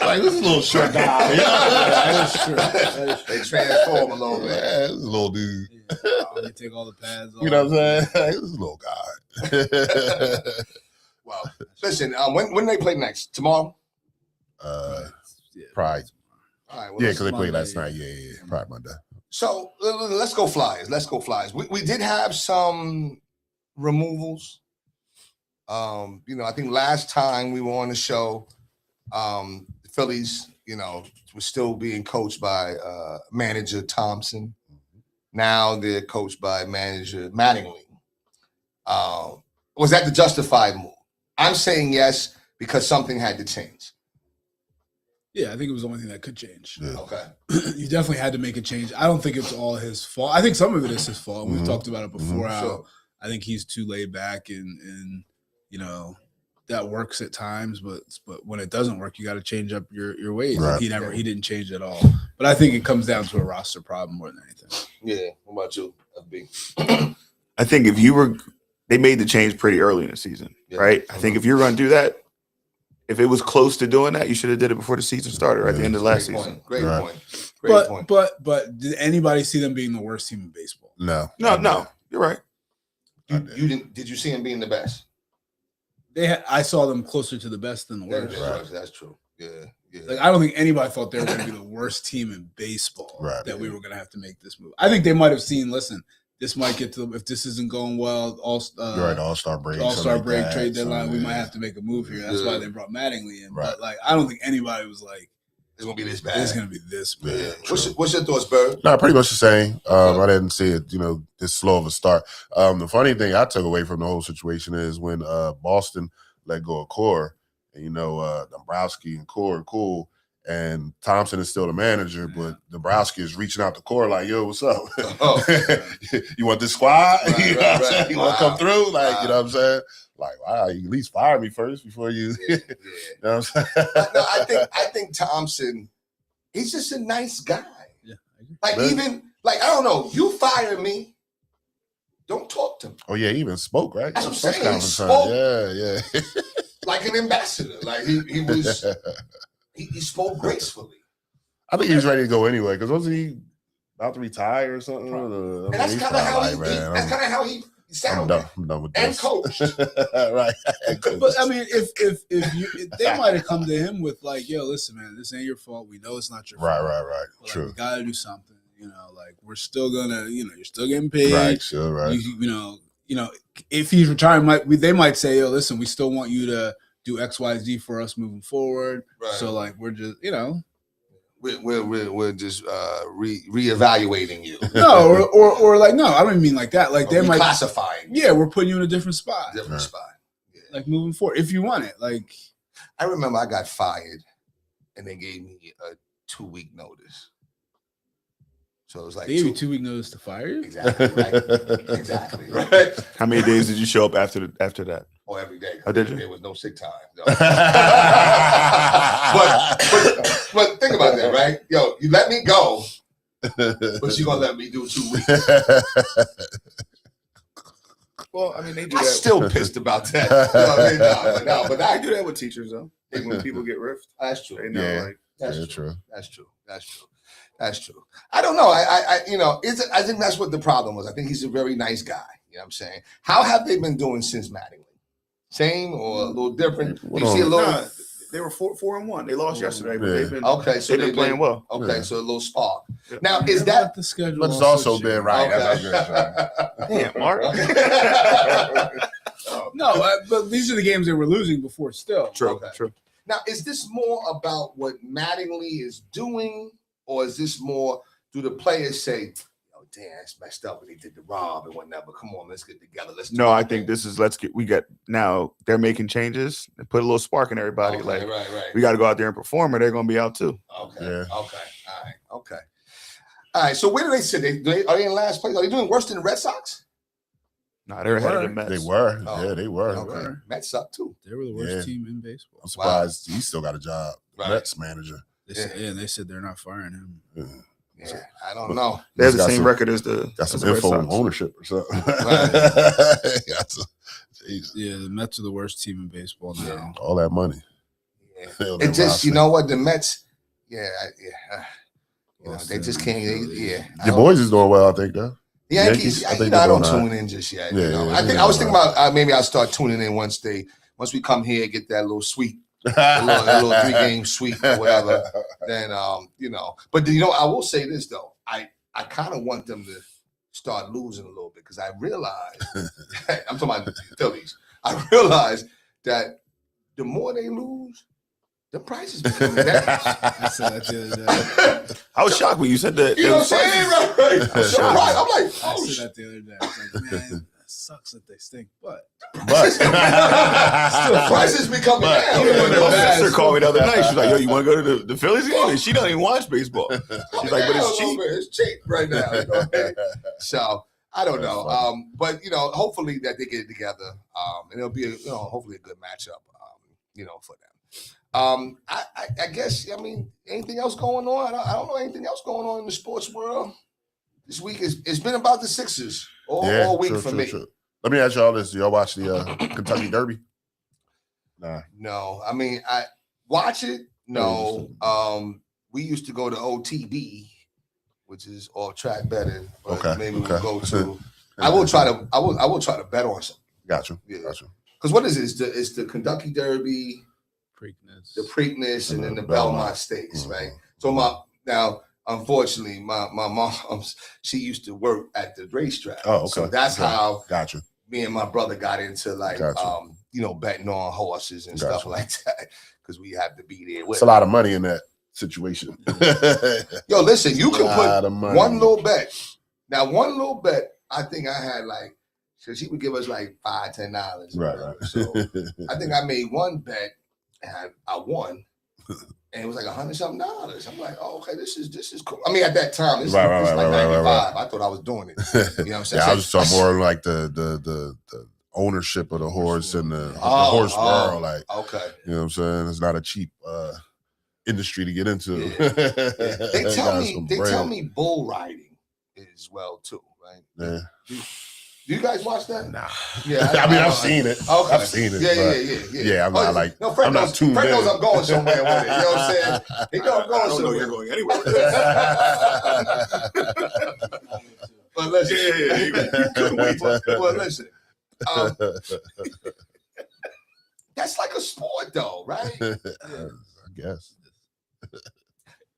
Like this is a little short guy. You know? That is true. That is true. They transform a little bit. Yeah, this is a little dude. Yeah. They take all the pads off. You know what I'm saying? Like, this is a little guy. Well, listen, when they play next? Tomorrow? Probably. All right. Well, Yeah, let's- because they played Monday, last night. Yeah. Probably Monday. So let's go Flyers. We did have some removals. I think last time we were on the show, the Phillies, were still being coached by manager Thompson. Now they're coached by manager Mattingly. Was that the justified move? I'm saying yes because something had to change. Yeah, I think it was the only thing that could change. Yeah. Okay. You definitely had to make a change. I don't think it's all his fault. I think some of it is his fault. We've talked about it before. How Sure. I think he's too laid back, and that works at times. But when it doesn't work, you got to change up your ways. Right. He didn't change at all. But I think it comes down to a roster problem more than anything. Yeah. What about you, FB? I think they made the change pretty early in the season, Yeah. right? I think if you're going to do that, if it was close to doing that, you should have did it before the season started, or at the end of last Great season. point. Great Right. point. Great point. But did anybody see them being the worst team in baseball? No. No, you're right. You didn't? Did you see him being the best? I saw them closer to the best than the worst. That's true. Yeah. Like I don't think anybody thought they were going to be the worst team in baseball. Right. That we were going to have to make this move. I think they might have seen. Listen, this might get to if this isn't going well. You're right. All-Star break. All-Star something break, like trade that, deadline. We something, might yeah. have to make a move here. That's why they brought Mattingly in. Right. But like, I don't think anybody was like, It's gonna be this bad. "It's going to be this bad." Yeah. What's your thoughts, Bird? No, pretty much the same. I didn't see it, this slow of a start. The funny thing I took away from the whole situation is when Boston let go of Core, and Dombrowski and Core are cool, and Thompson is still the manager, but Dombrowski is reaching out to Core like, "Yo, what's up? Oh. You want this squad? Right, You know what I'm right. saying? You want to Wow. come through? Like, Wow. you know what I'm saying? Like, wow, you at least fire me first before you." Yeah. You know what I'm saying? No, I think Thompson, he's just a nice guy. Yeah, I agree. Like Really? even like I don't know, you fire me, don't talk to me Oh yeah, he even spoke, right? That's what I'm Press saying, he conference time. spoke. Yeah. like an ambassador. Like he was, he spoke gracefully, I think he was ready to go anyway because wasn't he about to retire or something? and that's kind of how he I'm sounded done. I'm done with and this. coached. Right. And coached. But I mean, if they might have come to him with like, "Yo, listen, man, this ain't your fault. We know it's not your Right. fault. But, like, True. we got to do something. Like we're still gonna, you're still getting paid. Right. Sure. Right. If he's retiring, they might say, "Yo, listen, we still want you to do X, Y, Z for us moving forward." Right. So like, we're just, We're just reevaluating you. no, or like, no, I don't even mean like that. Like they might, classifying yeah, we're putting you in a different spot, different spot. Yeah. like moving forward if you want it. Like, I remember I got fired, and they gave me a 2-week notice. So it was like they gave you 2-week notice to fire you. Exactly right. Exactly right. How many days did you show up after that? Or every day. Oh, did you? There was no sick time. No. but think about that, right? Yo, you let me go, but you gonna let me do 2 weeks. Well, I mean, they do I'm that. still pissed about that. You know what I mean? No, but I do that with teachers though. When people get riffed, that's true. they know. Yeah. Like, That's Yeah, true. true. That's true. I don't know. I think that's what the problem was. I think he's a very nice guy. know what I'm saying? How have they been doing since Mattingly? Same or a little different? What You see a on? little. Nah, they were 4-1. They lost yesterday, but Yeah. they've been Okay, so they've been playing well. Okay, Yeah. so a little spark. Yeah. Now, is Never let that the schedule? But it's also change? been right. That's okay? not good. Damn, Mark. No, but these are the games they were losing before. Still, True, Okay. true. Now, is this more about what Mattingly is doing, or is this more do the players say, "Oh, damn, that's messed up," and he did the rob and whatnot? But come on, let's get together. Let's. Do No, I our think thing. this is now they're making changes and put a little spark in everybody. Okay, Like right. we got to go out there and perform, or they're going to be out too. Okay. Yeah. Okay. All right. Okay. All right. So where do they sit? Are they in last place? Are they doing worse than the Red Sox? Nah, they're ahead of the were. Mets. They were. Oh, Yeah, they were. Okay. were. Mets suck too. they were the worst Yeah. team in baseball. I'm surprised he still got a job. Right. Mets manager. They said, and they said they're not firing him. Yeah. I don't know. They have He's the got same some- record as the Got as some the Red info on Sox. ownership or something. Right. Got some- Jesus. Yeah, the Mets are the worst team in baseball now. Yeah. All that money. Yeah. Hell, It that just, you roster. know what, the Mets. Yeah. You know, Lost they just in can't. Philly. Yeah. I Your don't- boys is doing well, I think, though. Yankees, Yankees, I think I they're don't doing all tune in just yet. Yeah, you know? yeah, I they're was doing thinking about maybe I'll start tuning in once we come here, get that little sweep, a little 3-game sweep or whatever. Then you know. But you know, I will say this though. I kind of want them to start losing a little bit because I realize I'm talking about the Phillies. I realize that the more they lose, the prices become down. I said that the other day. I was shocked when you said that. You know what I'm saying? Right. I'm shocked. surprised. I'm like, I oh said shit. that the other day. I was like, man, that sucks that they stink, but The prices becoming But- down. Even when they're My bad, sister called me the other night. She's like, "Yo, you want to go to the Phillies game?" And she doesn't even watch baseball. She's like, "But it's cheap." It's cheap right now. You know what I mean? So I don't That's know. funny. But you know, hopefully that they get it together. And it'll be hopefully a good matchup, for them. I guess, I mean, anything else going on? I don't know anything else going on in the sports world. This week it's been about the Sixers all week for me. True. Let me ask y'all this. Do y'all watch the Kentucky Derby? Nah. No, I mean, I watch it. No, we used to go to OTB, which is off track betting. But Okay, maybe okay. we'll go to. I will try to bet on something. Got you. Yeah. Got you. Because what is it? It's the Kentucky Derby, Preakness. the Preakness, and then the Belmont. Belmont Stakes, Mhm. right? So unfortunately, my mom, she used to work at the racetrack. Oh, okay. So that's Okay. how Got you. me and my brother got into Gotcha. betting on horses and stuff Gotcha. like that because we have to be there with. It's a lot of money in that situation. Yo, listen, you can Lot put of money. one little bet. Now, one little bet, I think I had so she would give us $5, $10. Right. So I think I made one bet and I won. And it was $100-something. I'm like, oh, okay, this is cool. I mean, at that time, this is Right, like right, 95. right. I thought I was doing it. You know what I'm saying? Yeah, I was talking more like the ownership of the horse and the horse world. Like, Okay. you know what I'm saying? It's not a cheap industry to get into. They Got tell some me bull riding is well too, right? bread. Do you guys watch that? Nah. Yeah, I mean, know. I've seen it. Okay. I've seen it. Yeah. Yeah, I'm not like. no. Fred I'm not knows, tuned Fred in. knows I'm going somewhere with it. You know what I'm saying? He know I'm going I don't know somewhere. you're going anywhere. But listen, You couldn't wait. well, listen. That's like a sport, though, right? I guess.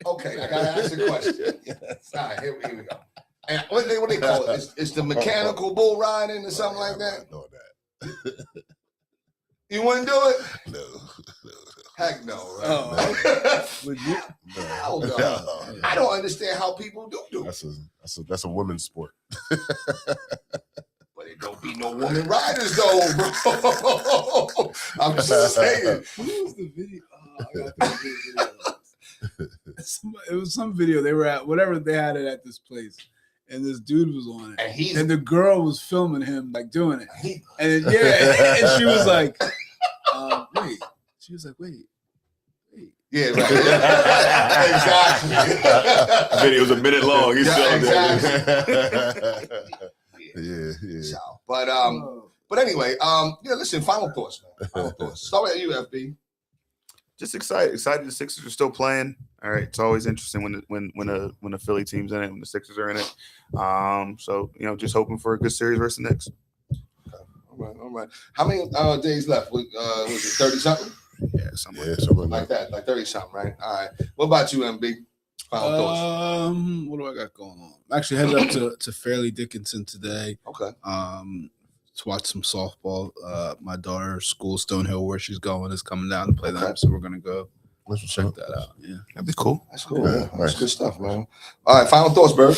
Okay, I gotta ask a question. All right, here we go. And what they call it? It's the mechanical bull riding or something like that. I'm not doing that. You wouldn't do it? No. Heck no, right? Oh. Would you? Hell no. No. I don't understand how people do. That's a women's sport. But it don't be no woman riders though, bro. I'm just saying. What was the video? Oh, I got the video. It was some video they were at, whatever they had it at this place, and this dude was on it, And he's and the girl was filming him doing it, he, and then, and she was like, "Wait," she was like, "Wait." yeah, right. exactly. Video's a minute long. He's Yeah, still exactly. Yeah. So, but anyway, listen, final thoughts, man. Final thoughts. Start with you, FB. Just excited the Sixers are still playing. All right, it's always interesting when a Philly team's in it, when the Sixers are in it. So just hoping for a good series versus the Knicks. All right. How many days left? Was it 30 something? Yeah, something Yeah, like something Like that, like 30 something, right? All right. What about you, MB? Final thoughts. What do I got going on? I'm actually headed up to Fairleigh Dickinson today. Okay. To watch some softball. My daughter's school, Stonehill, where she's going, is coming down to play Okay. them, so we're gonna go That's what's check up. that out. Yeah. that'd be cool. That's cool. Yeah, Yeah, that's nice. good stuff, man. All right. Final thoughts, Bird.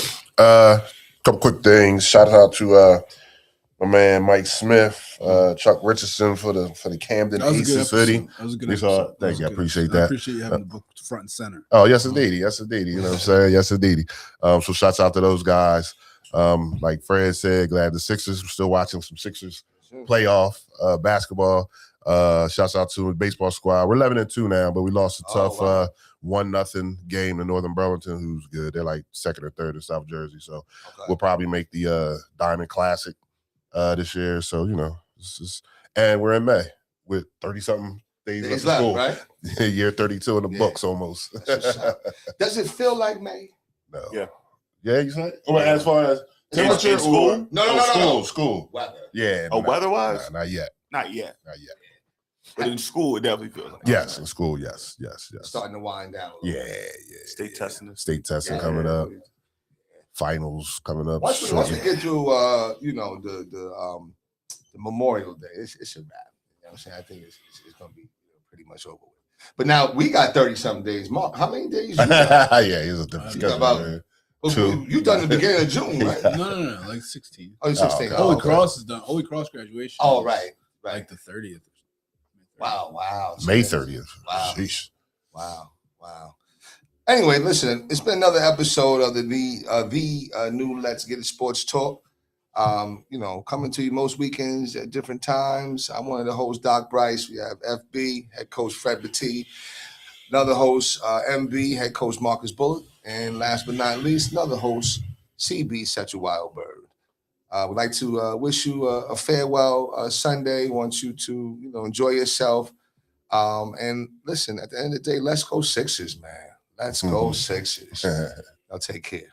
Couple quick things. Shout out to my man Mike Smith, Chuck Richardson for the Camden That was a good Aces hoodie. episode. That was a good We saw it. episode. That Thank was you. I good. appreciate I that. appreciate you having the book front and center. Oh, yes, indeed. Yes, indeed. You know what I'm saying? Yes, indeed. So shouts out to those guys. Like Fred said, glad the Sixers. We're still watching some Sixers playoff basketball. Shouts out to the baseball squad. We're 11-2 now, but we lost a tough 1-0 game to Northern Burlington, who's good. They're like second or third in South Jersey. So Okay. we'll probably make the Diamond Classic this year. So, you know, and we're in May with 30-something days Days left of left, school. right? Year 32 in the Yeah. books almost. That's what's up. Does it feel like May? No. Yeah. Yeah, you say? Well, as far as temperature In school? or No. school. Weather. Yeah. Oh, but weather-wise? not yet. Not yet, Not yet. but in school it definitely feels like. Yes, in school, yes. Starting to wind down. A Yeah, little bit. yeah. State testing. State testing Yeah. coming up. Finals coming up. Once we shortly. get through, the Memorial Day, it should wrap. You know what I'm saying? I think it's going to be pretty much over with. But now we got 30-something days. Mark, how many days you got? Yeah, he's a different You got schedule, about- man. Well, Two. you done the beginning of June, right? No, like 16. Oh, you're 16. okay. Oh, Holy okay. Cross is done. Holy Cross graduation. Oh, is right. Like the 30th. Wow. May 30th. Wow. Sheesh. Wow. Anyway, listen, it's been another episode of the new Let's Get It Sports Talk. Coming to you most weekends at different times. I'm one of the hosts, Doc Bryce. We have FB, head coach Fred Battie. Another host, MB, head coach Marcus Bullock. And last but not least, another host, CB, Such a Wild Bird. We'd like to wish you a farewell Sunday. Want you to, enjoy yourself. And listen, at the end of the day, let's go Sixers, man. Let's go Sixers. Y'all take care.